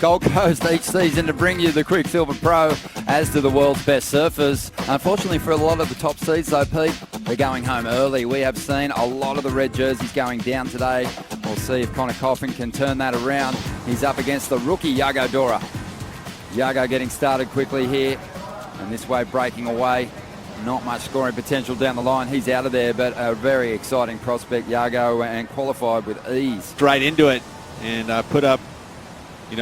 Gold Coast each season to bring you the Quiksilver Pro, as do the world's best surfers. Unfortunately for a lot of the top seeds though, Pete, they're going home early. We have seen a lot of the red jerseys going down today. We'll see if Coffin can turn that around. He's up against the rookie Yago Dora. Yago getting started quickly here, and this wave breaking away. Not much scoring potential down the line. He's out of there, but a very exciting prospect, Yago, and qualified with ease. Right into it and put up,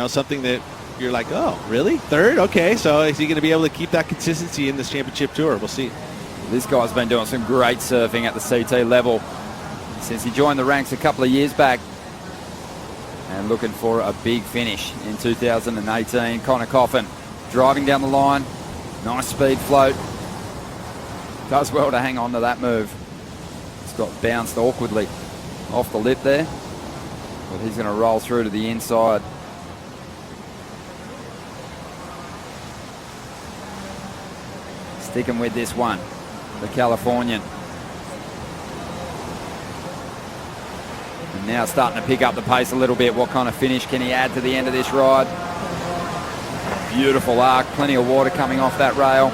something that you're like, oh, really? Third? Okay, so is he going to be able to keep that consistency in this championship tour? We'll see. This guy's been doing some great surfing at the CT level since he joined the ranks a couple of years back, and looking for a big finish in 2018. Coffin driving down the line. Nice speed float. Does well to hang on to that move. It's got bounced awkwardly off the lip there, but he's going to roll through to the inside. Sticking with this one, the Californian. And now starting to pick up the pace a little bit. What kind of finish can he add to the end of this ride? Beautiful arc, plenty of water coming off that rail.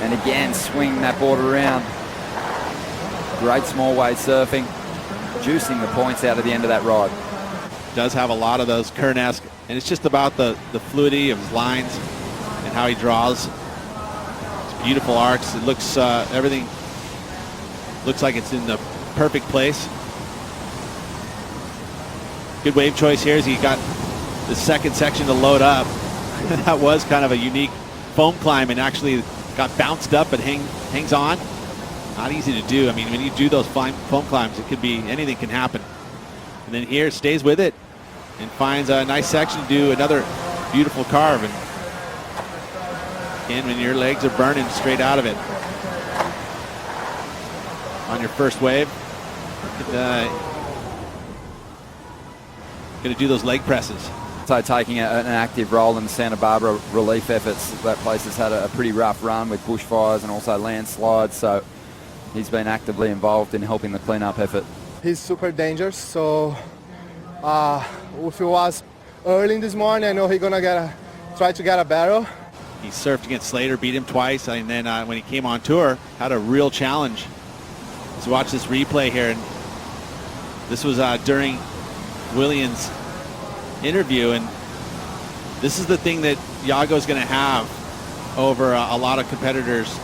And again, swinging that board around. Great small wave surfing, juicing the points out of the end of that ride. Does have a lot of those Kern-esque, and it's just about the fluidity of his lines and how he draws. It's beautiful arcs. It looks, everything looks like it's in the perfect place. Good wave choice here as he got the second section to load up. That was kind of a unique foam climb, and actually got bounced up and hangs on. Not easy to do. I mean, when you do those foam climbs, it could be, anything can happen. And then here, stays with it and finds a nice section to do another beautiful carve. And again, when your legs are burning straight out of it on your first wave, going to do those leg presses. So taking an active role in the Santa Barbara relief efforts. That place has had a pretty rough run with bushfires and also landslides, so he's been actively involved in helping the cleanup effort. He's super dangerous, so if it was early in this morning, I know he's gonna try to get a barrel. He surfed against Slater, beat him twice, and then when he came on tour, had a real challenge. Let's watch this replay here. And this was during Williams' interview, and this is the thing that Yago's going to have over a lot of competitors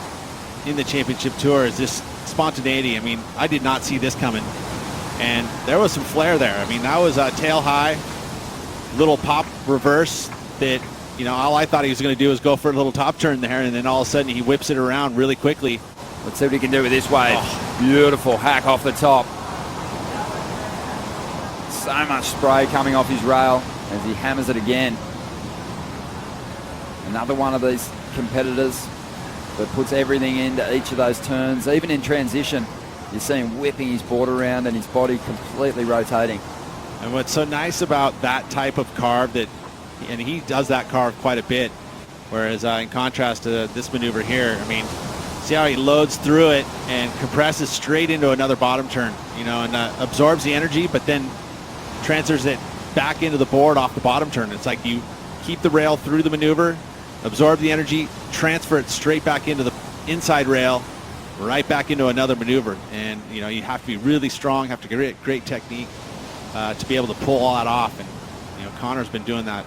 in the championship tour, is this spontaneity. I mean, I did not see this coming, and there was some flair there. I mean, that was a tail high, little pop reverse that, all I thought he was going to do was go for a little top turn there, and then all of a sudden he whips it around really quickly. Let's see what he can do with this wave. Oh. Beautiful hack off the top. So much spray coming off his rail as he hammers it again. Another one of these competitors that puts everything into each of those turns. Even in transition, you see him whipping his board around and his body completely rotating. And what's so nice about that type of carve, and he does that carve quite a bit, whereas in contrast to this maneuver here, I mean, see how he loads through it and compresses straight into another bottom turn, and absorbs the energy, but then transfers it back into the board off the bottom turn. It's like you keep the rail through the maneuver, absorb the energy, transfer it straight back into the inside rail, right back into another maneuver. And you have to be really strong, have to get great technique to be able to pull all that off. And Connor's been doing that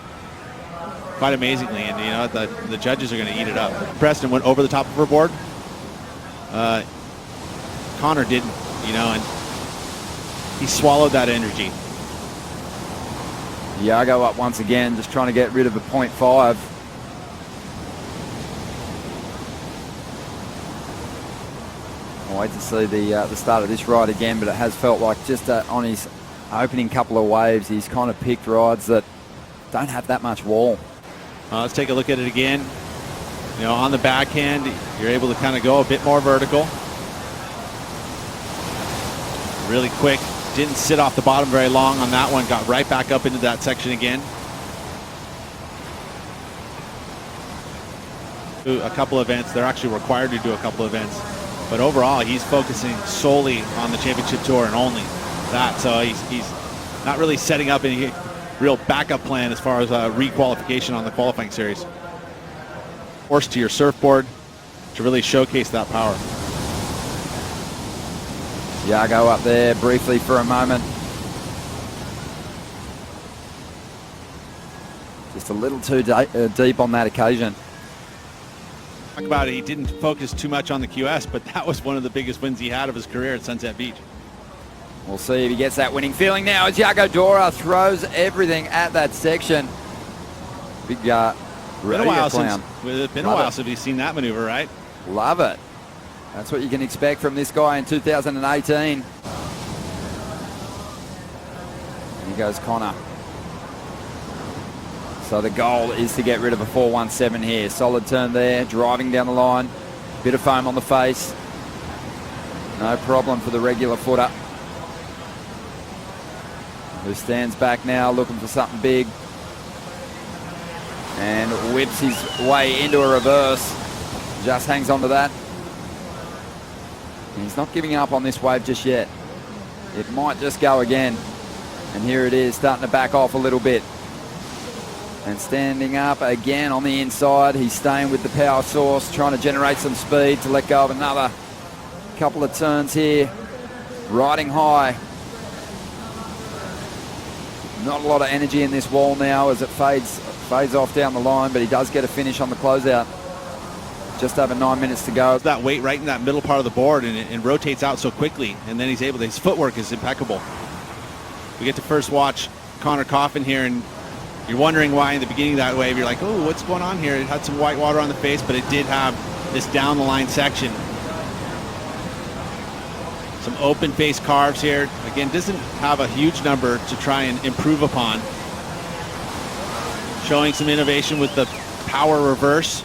quite amazingly, and the judges are going to eat it up. Preston went over the top of her board. Connor didn't, and he swallowed that energy. Yago up once again, just trying to get rid of a 0.5. I'll wait to see the start of this ride again, but it has felt like just on his opening couple of waves, he's kind of picked rides that don't have that much wall. Let's take a look at it again. On the backhand, you're able to kind of go a bit more vertical. Really quick. Didn't sit off the bottom very long on that one. Got right back up into that section again. Do a couple events. They're actually required to do a couple events. But overall, he's focusing solely on the championship tour and only that. So he's not really setting up any real backup plan as far as re-qualification on the qualifying series. Horse to your surfboard to really showcase that power. Yago up there briefly for a moment. Just a little too deep on that occasion. Talk about it, he didn't focus too much on the QS, but that was one of the biggest wins he had of his career at Sunset Beach. We'll see if he gets that winning feeling now as Yago Dora throws everything at that section. Big rodeo clown. It's been a while since we've seen that maneuver, right? Love it. That's what you can expect from this guy in 2018. And here goes Connor. So the goal is to get rid of a 417 here. Solid turn there, driving down the line. Bit of foam on the face. No problem for the regular footer, who stands back now looking for something big. And whips his way into a reverse. Just hangs on to that. And he's not giving up on this wave just yet. It might just go again. And here it is, starting to back off a little bit. And standing up again on the inside. He's staying with the power source, trying to generate some speed to let go of another couple of turns here. Riding high. Not a lot of energy in this wall now as it fades off down the line, but he does get a finish on the closeout. Just over 9 minutes to go. That weight right in that middle part of the board, and it rotates out so quickly, and then he's able to, his footwork is impeccable. We get to first watch Connor Coffin here, and you're wondering why in the beginning of that wave, you're like, oh, what's going on here? It had some white water on the face, but it did have this down the line section. Some open face carves here. Again, doesn't have a huge number to try and improve upon. Showing some innovation with the power reverse.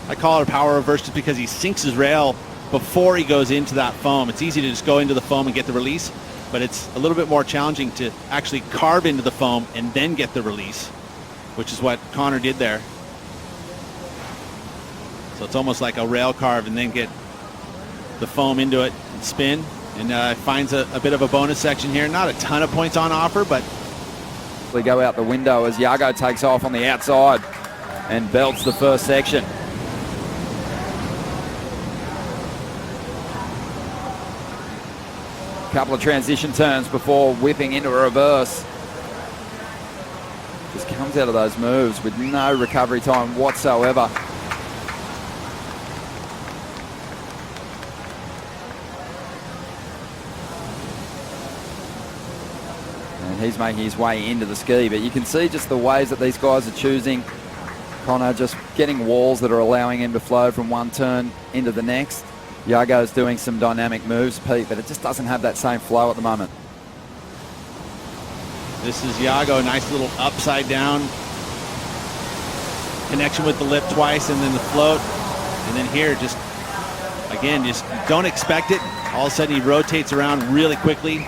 I call it a power reverse just because he sinks his rail before he goes into that foam. It's easy to just go into the foam and get the release, but it's a little bit more challenging to actually carve into the foam and then get the release, which is what Connor did there. So it's almost like a rail carve and then get the foam into it and spin, and finds a bit of a bonus section here. Not a ton of points on offer, but We go out the window as Yago takes off on the outside and belts the first section. Couple of transition turns before whipping into a reverse. Just comes out of those moves with no recovery time whatsoever. And he's making his way into the ski, but you can see just the ways that these guys are choosing. Connor just getting walls that are allowing him to flow from one turn into the next. Yago's doing some dynamic moves, Pete, but it just doesn't have that same flow at the moment. This is Yago, nice little upside down connection with the lip twice and then the float. And then here, just don't expect it. All of a sudden he rotates around really quickly.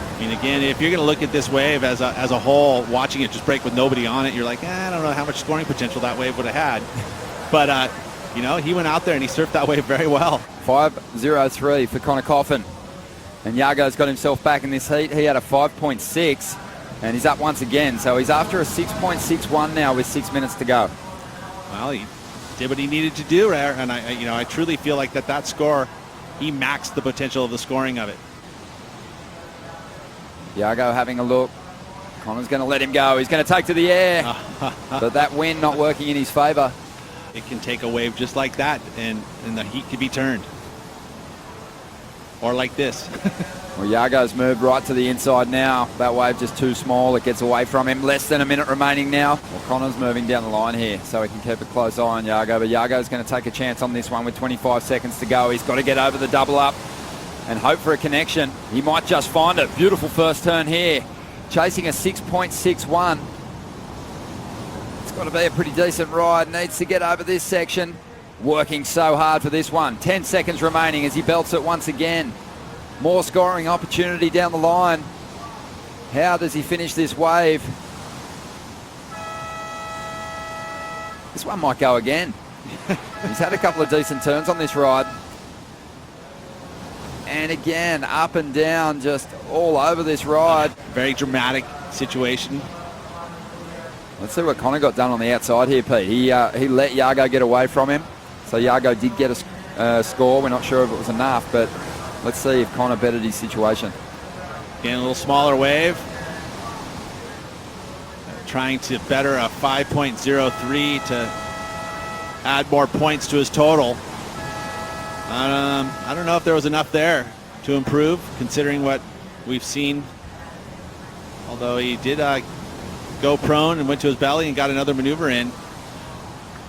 I mean, again, if you're going to look at this wave as a whole, watching it just break with nobody on it, you're like, I don't know how much scoring potential that wave would have had. But, you know, he went out there and he surfed that wave very well. 5.03 for Connor Coffin. And Yago's got himself back in this heat. He had a 5.6 and he's up once again. So he's after a 6.61 now with 6 minutes to go. Well, he did what he needed to do, and I truly feel like that score, he maxed the potential of the scoring of it. Yago having a look. Connor's going to let him go. He's going to take to the air. But that wind not working in his favor. It can take a wave just like that, and the heat can be turned. Or like this. Well, Yago's moved right to the inside now. That wave just too small. It gets away from him. Less than a minute remaining now. Well, Connor's moving down the line here, so he can keep a close eye on Yago. But Yago's going to take a chance on this one with 25 seconds to go. He's got to get over the double up and hope for a connection. He might just find it. Beautiful first turn here. Chasing a 6.61. It's got to be a pretty decent ride. Needs to get over this section. Working so hard for this one. 10 seconds remaining as he belts it once again. More scoring opportunity down the line. How does he finish this wave? This one might go again. He's had a couple of decent turns on this ride. And And again, up and down, just all over this ride. Very dramatic situation. Let's see what Connor got done on the outside here, Pete. He let Yago get away from him. So Yago did get a score. We're not sure if it was enough, but let's see if Connor bettered his situation. Again, a little smaller wave. Trying to better a 5.03 to add more points to his total. I don't know if there was enough there to improve, considering what we've seen. Although he did go prone and went to his belly and got another maneuver in.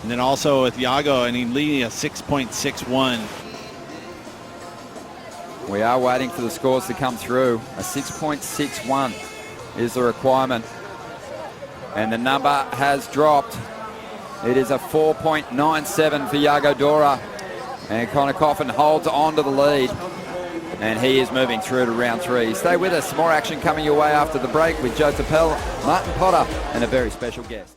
And then also with Yago, and he leading a 6.61. We are waiting for the scores to come through. A 6.61 is the requirement. And the number has dropped. It is a 4.97 for Yago Dora. And Connor Coffin holds on to the lead. And he is moving through to round 3. Stay with us. More action coming your way after the break with Joe Tapel, Martin Potter, and a very special guest.